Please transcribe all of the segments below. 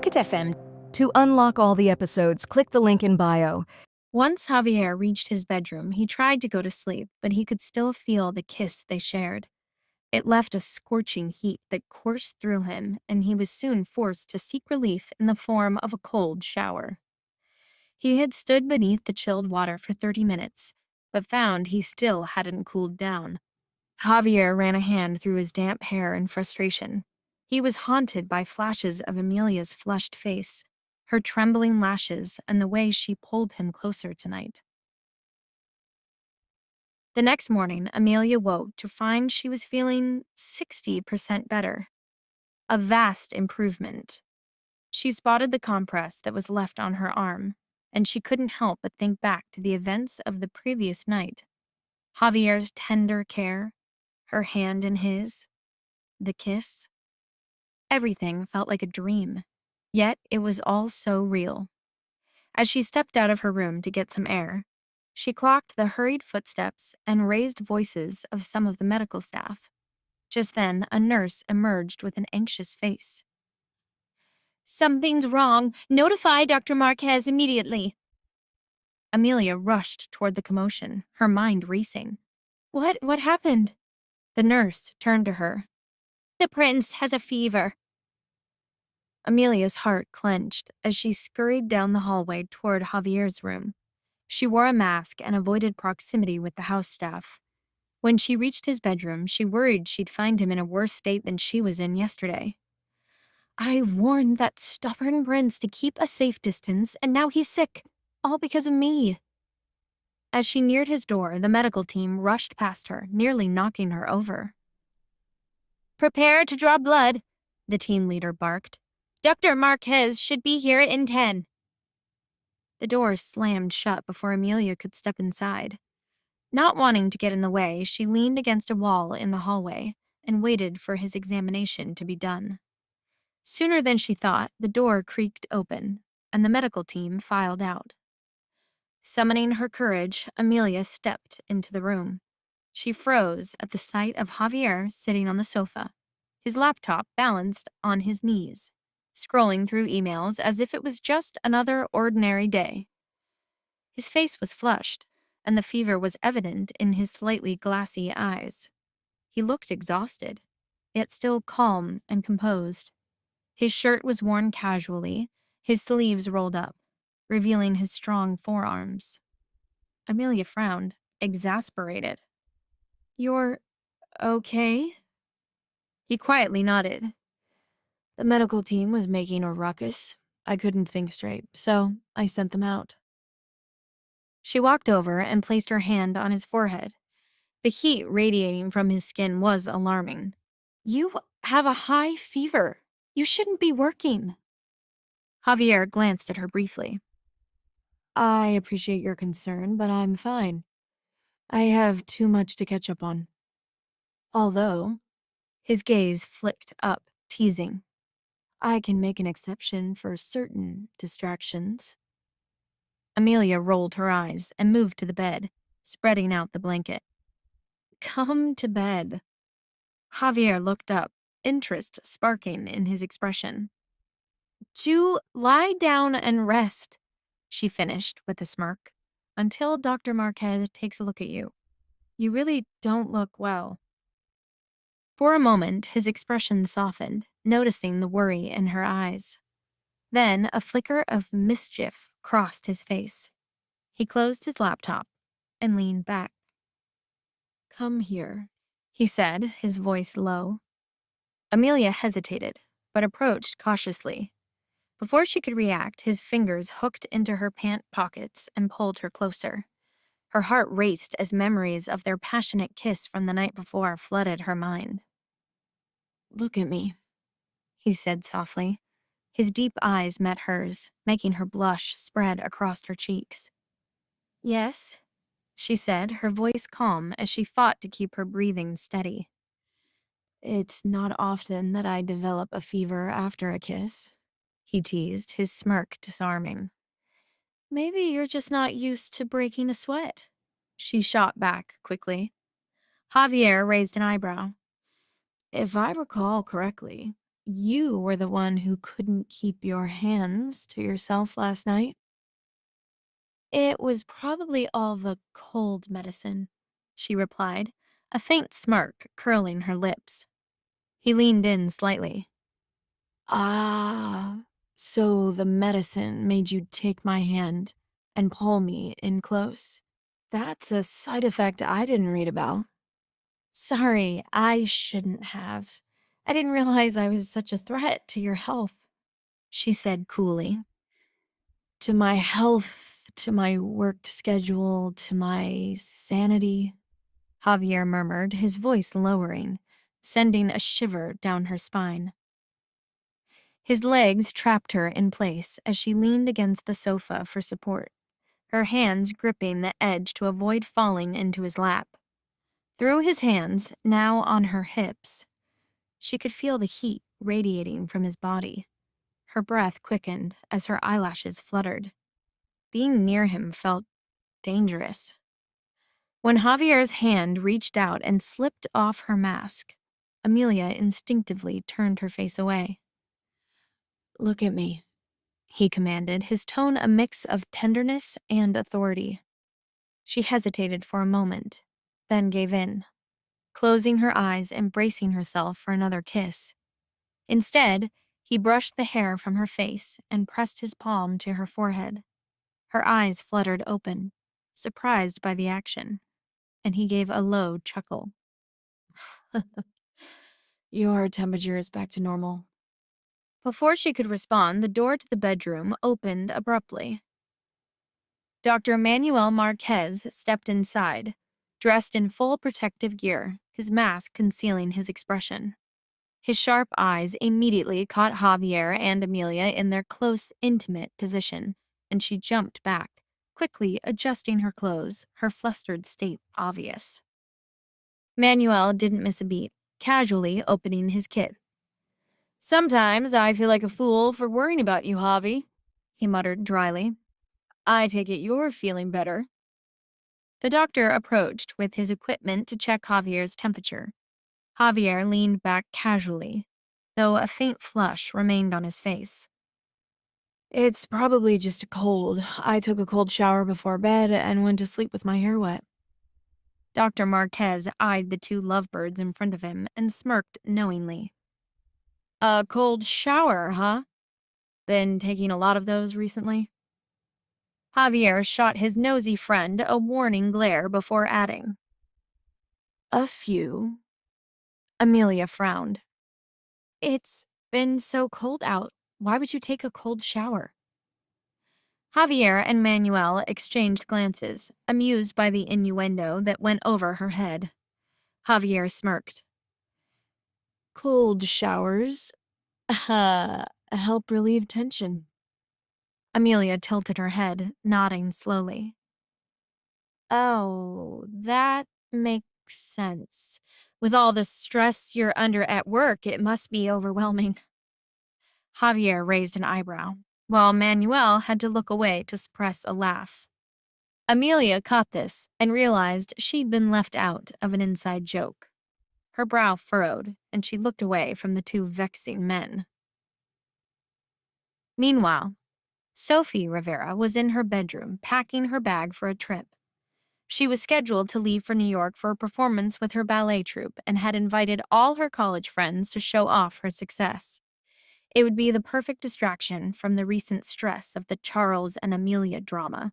Pocket FM. To unlock all the episodes, click the link in bio. Once Javier reached his bedroom, he tried to go to sleep, but he could still feel the kiss they shared. It left a scorching heat that coursed through him, and he was soon forced to seek relief in the form of a cold shower. He had stood beneath the chilled water for 30 minutes, but found he still hadn't cooled down. Javier ran a hand through his damp hair in frustration. He was haunted by flashes of Amelia's flushed face, her trembling lashes, and the way she pulled him closer tonight. The next morning, Amelia woke to find she was feeling 60% better. A vast improvement. She spotted the compress that was left on her arm, and she couldn't help but think back to the events of the previous night. Javier's tender care, her hand in his, the kiss. Everything felt like a dream, yet it was all so real. As she stepped out of her room to get some air, she clocked the hurried footsteps and raised voices of some of the medical staff. Just then, a nurse emerged with an anxious face. "Something's wrong. Notify Dr. Marquez immediately." Amelia rushed toward the commotion, her mind racing. What happened? The nurse turned to her. "The prince has a fever." Amelia's heart clenched as she scurried down the hallway toward Javier's room. She wore a mask and avoided proximity with the house staff. When she reached his bedroom, she worried she'd find him in a worse state than she was in yesterday. "I warned that stubborn prince to keep a safe distance, and now he's sick, all because of me." As she neared his door, the medical team rushed past her, nearly knocking her over. "Prepare to draw blood," the team leader barked. "Dr. Marquez should be here in 10. The door slammed shut before Amelia could step inside. Not wanting to get in the way, she leaned against a wall in the hallway and waited for his examination to be done. Sooner than she thought, the door creaked open, and the medical team filed out. Summoning her courage, Amelia stepped into the room. She froze at the sight of Javier sitting on the sofa, his laptop balanced on his knees, scrolling through emails as if it was just another ordinary day. His face was flushed, and the fever was evident in his slightly glassy eyes. He looked exhausted, yet still calm and composed. His shirt was worn casually, his sleeves rolled up, revealing his strong forearms. Amelia frowned, exasperated. "You're okay?" He quietly nodded. "The medical team was making a ruckus. I couldn't think straight, so I sent them out." She walked over and placed her hand on his forehead. The heat radiating from his skin was alarming. "You have a high fever. You shouldn't be working." Javier glanced at her briefly. "I appreciate your concern, but I'm fine. I have too much to catch up on." Although, his gaze flicked up, teasing. "I can make an exception for certain distractions." Amelia rolled her eyes and moved to the bed, spreading out the blanket. "Come to bed." Javier looked up, interest sparking in his expression. "Do lie down and rest," she finished with a smirk, "until Dr. Marquez takes a look at you. You really don't look well." For a moment, his expression softened, noticing the worry in her eyes. Then a flicker of mischief crossed his face. He closed his laptop and leaned back. "Come here," he said, his voice low. Amelia hesitated, but approached cautiously. Before she could react, his fingers hooked into her pant pockets and pulled her closer. Her heart raced as memories of their passionate kiss from the night before flooded her mind. "Look at me," he said softly. His deep eyes met hers, making her blush spread across her cheeks. "Yes," she said, her voice calm as she fought to keep her breathing steady. "It's not often that I develop a fever after a kiss," he teased, his smirk disarming. "Maybe you're just not used to breaking a sweat," she shot back quickly. Javier raised an eyebrow. "If I recall correctly, you were the one who couldn't keep your hands to yourself last night. It was probably all the cold medicine, she replied, a faint smirk curling her lips. He leaned in slightly. Ah, so the medicine made you take my hand and pull me in close. That's a side effect I didn't read about. Sorry, I shouldn't have. I didn't realize I was such a threat to your health, she said coolly. To my health, to my work schedule, to my sanity, Javier murmured, his voice lowering, sending a shiver down her spine. His legs trapped her in place as she leaned against the sofa for support, her hands gripping the edge to avoid falling into his lap. Through his hands, now on her hips, she could feel the heat radiating from his body. Her breath quickened as her eyelashes fluttered. Being near him felt dangerous. When Javier's hand reached out and slipped off her mask, Amelia instinctively turned her face away. Look at me, he commanded, his tone a mix of tenderness and authority. She hesitated for a moment, then gave in, closing her eyes and bracing herself for another kiss. Instead, he brushed the hair from her face and pressed his palm to her forehead. Her eyes fluttered open, surprised by the action, and he gave a low chuckle. Your temperature is back to normal. Before she could respond, the door to the bedroom opened abruptly. Dr. Manuel Marquez stepped inside, dressed in full protective gear, his mask concealing his expression. His sharp eyes immediately caught Javier and Amelia in their close, intimate position, and she jumped back, quickly adjusting her clothes, her flustered state obvious. Manuel didn't miss a beat, casually opening his kit. Sometimes I feel like a fool for worrying about you, Javi, he muttered dryly. I take it you're feeling better. The doctor approached with his equipment to check Javier's temperature. Javier leaned back casually, though a faint flush remained on his face. It's probably just a cold. I took a cold shower before bed and went to sleep with my hair wet. Dr. Marquez eyed the two lovebirds in front of him and smirked knowingly. A cold shower, huh? Been taking a lot of those recently? Javier shot his nosy friend a warning glare before adding. A few. Amelia frowned. It's been so cold out. Why would you take a cold shower? Javier and Manuel exchanged glances, amused by the innuendo that went over her head. Javier smirked. Cold showers help relieve tension. Amelia tilted her head, nodding slowly. Oh, that makes sense. With all the stress you're under at work, it must be overwhelming. Javier raised an eyebrow, while Manuel had to look away to suppress a laugh. Amelia caught this and realized she'd been left out of an inside joke. Her brow furrowed, and she looked away from the two vexing men. Meanwhile, Sophie Rivera was in her bedroom packing her bag for a trip. She was scheduled to leave for New York for a performance with her ballet troupe and had invited all her college friends to show off her success. It would be the perfect distraction from the recent stress of the Charles and Amelia drama.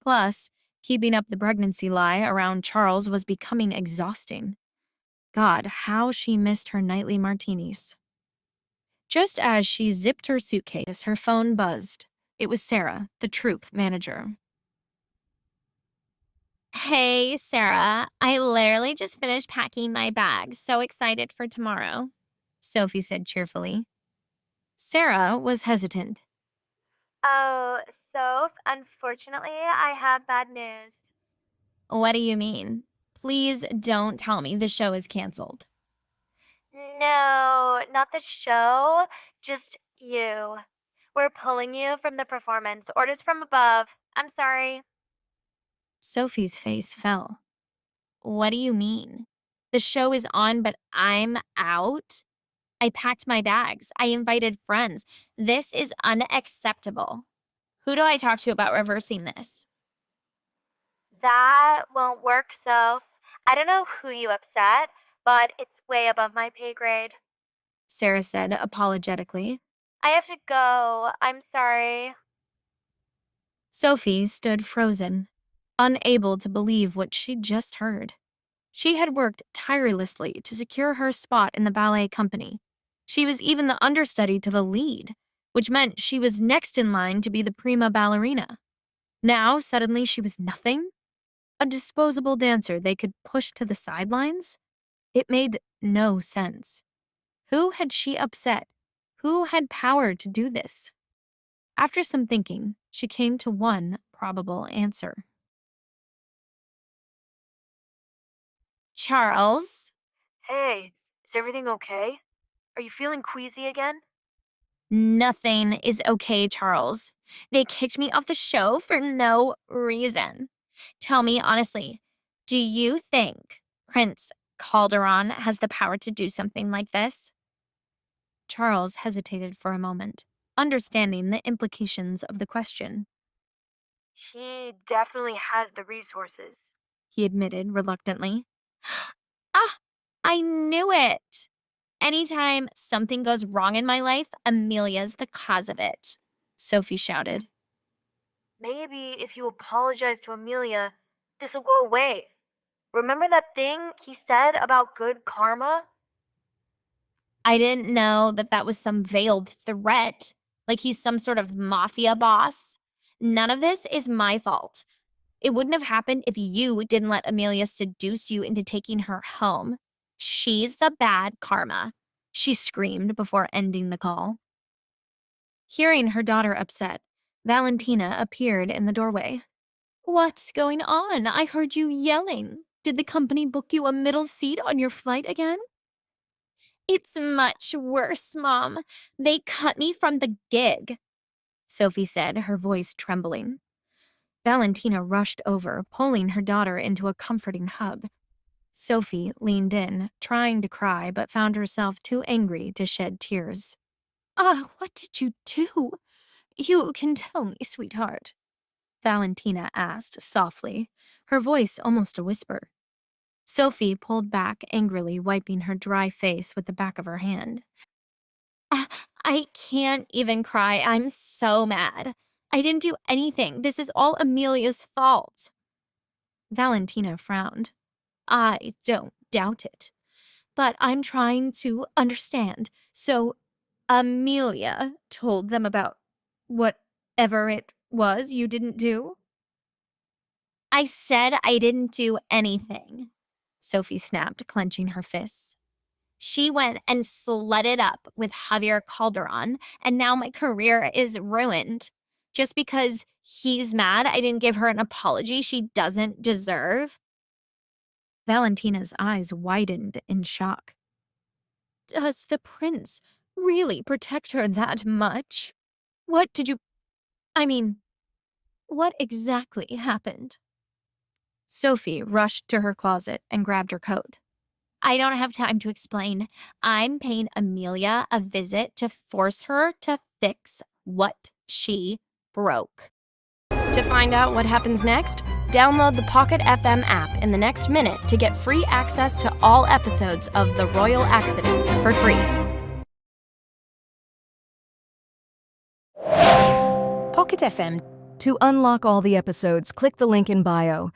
Plus, keeping up the pregnancy lie around Charles was becoming exhausting. God, how she missed her nightly martinis. Just as she zipped her suitcase, her phone buzzed. It was Sarah, the troupe manager. Hey, Sarah. I literally just finished packing my bag. So excited for tomorrow, Sophie said cheerfully. Sarah was hesitant. Oh, Soph, unfortunately, I have bad news. What do you mean? Please don't tell me the show is canceled. No, not the show, just you. We're pulling you from the performance. Orders from above. I'm sorry. Sophie's face fell. What do you mean? The show is on, but I'm out? I packed my bags. I invited friends. This is unacceptable. Who do I talk to about reversing this? That won't work, Soph. I don't know who you upset, but it's way above my pay grade. Sarah said apologetically. I have to go. I'm sorry. Sophie stood frozen, unable to believe what she'd just heard. She had worked tirelessly to secure her spot in the ballet company. She was even the understudy to the lead, which meant she was next in line to be the prima ballerina. Now, suddenly, she was nothing? A disposable dancer they could push to the sidelines? It made no sense. Who had she upset? Who had power to do this? After some thinking, she came to one probable answer. Charles? Hey, is everything okay? Are you feeling queasy again? Nothing is okay, Charles. They kicked me off the show for no reason. Tell me honestly, do you think Prince Calderon has the power to do something like this? Charles hesitated for a moment, understanding the implications of the question. He definitely has the resources. He admitted reluctantly. Ah, I knew it. Anytime something goes wrong in my life, Amelia's the cause of it, Sophie shouted. Maybe if you apologize to Amelia, this'll go away. Remember that thing he said about good karma? I didn't know that was some veiled threat, like he's some sort of mafia boss. None of this is my fault. It wouldn't have happened if you didn't let Amelia seduce you into taking her home. She's the bad karma, she screamed before ending the call. Hearing her daughter upset, Valentina appeared in the doorway. What's going on? I heard you yelling. Did the company book you a middle seat on your flight again? It's much worse, Mom. They cut me from the gig, Sophie said, her voice trembling. Valentina rushed over, pulling her daughter into a comforting hug. Sophie leaned in, trying to cry, but found herself too angry to shed tears. What did you do? You can tell me, sweetheart, Valentina asked softly, her voice almost a whisper. Sophie pulled back angrily, wiping her dry face with the back of her hand. I can't even cry. I'm so mad. I didn't do anything. This is all Amelia's fault. Valentina frowned. I don't doubt it. But I'm trying to understand. So, Amelia told them about whatever it was you didn't do? I said I didn't do anything, Sophie snapped, clenching her fists. She went and sledded up with Javier Calderon, and now my career is ruined. Just because he's mad I didn't give her an apology she doesn't deserve. Valentina's eyes widened in shock. Does the prince really protect her that much? What did you... I mean, what exactly happened? Sophie rushed to her closet and grabbed her coat. I don't have time to explain. I'm paying Amelia a visit to force her to fix what she broke. To find out what happens next, download the Pocket FM app in the next minute to get free access to all episodes of The Royal Accident for free. Pocket FM. To unlock all the episodes, click the link in bio.